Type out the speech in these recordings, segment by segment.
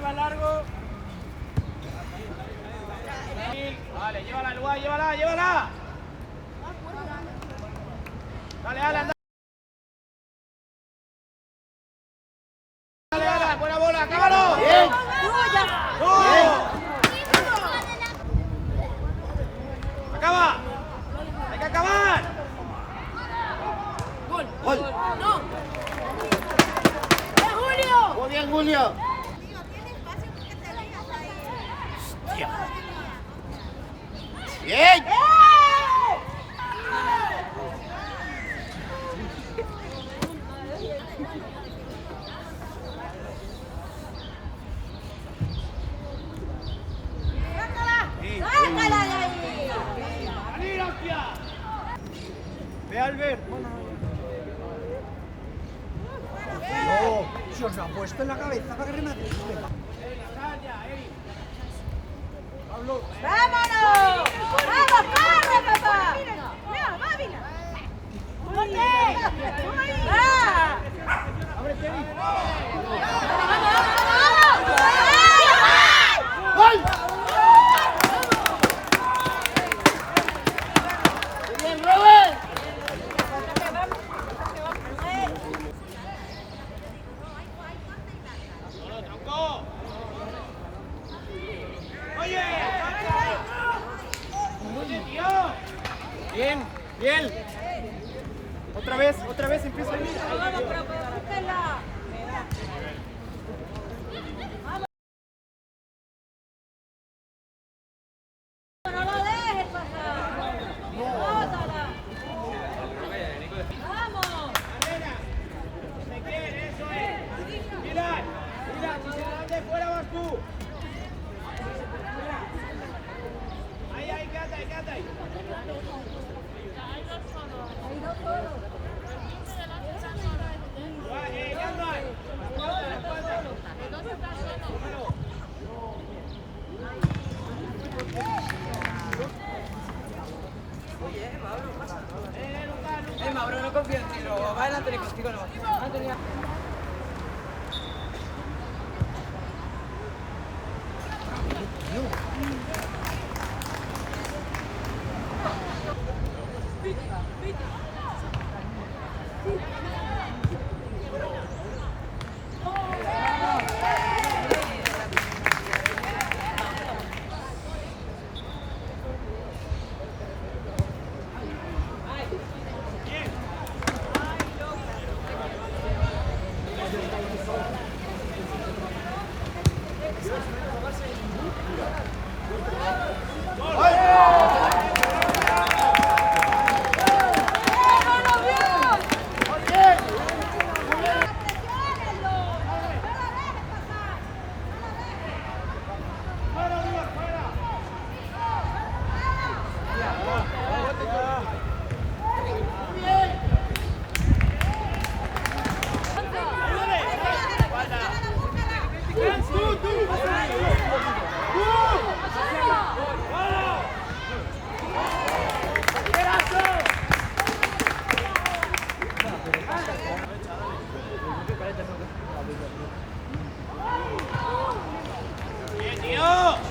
arriba largo. Vale, llévala al lugar, llévala. Dale, anda. Dale, buena bola, acábalo. Bien. Acaba. Hay que acabar. Gol. No. Julio. Muy bien, Julio. Bien. ¡Sácala de ahí! Ve, Albert. No, se os ha puesto en la cabeza para que remate. ¡Vámonos! ¡Vamos, corre, papá! ¡Mira, va, mira! ¡Va! Ábrete ahí. ¡Gol! ¡Bien, Robert! Tronco. Oye, tío. Bien. Otra vez empieza ahí. ¡Vamos, pero búsquenla! ¡No lo dejes pasar! ¡Bótala! ¡Vamos! Eso es. Mira, si se la de fuera vas tú. Ahí, quédate ahí. Ya anda. La espalda. Mauro, no confío en ti, no. Va adelante contigo, no.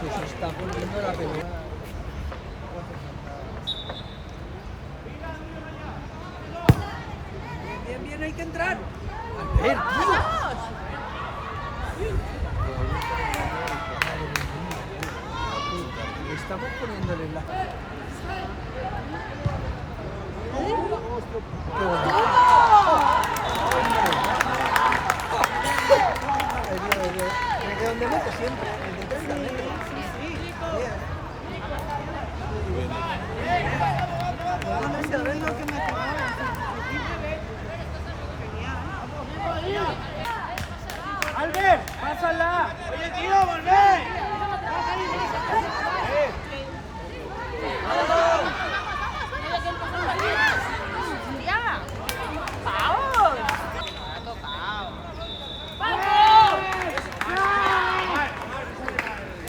Se está poniendo la pelota. Bien, hay que entrar. A ver, tío. Estamos poniéndole la... ¿De dónde mete siempre? De 30 metros. Albert, pásala. Oye, tío, volver.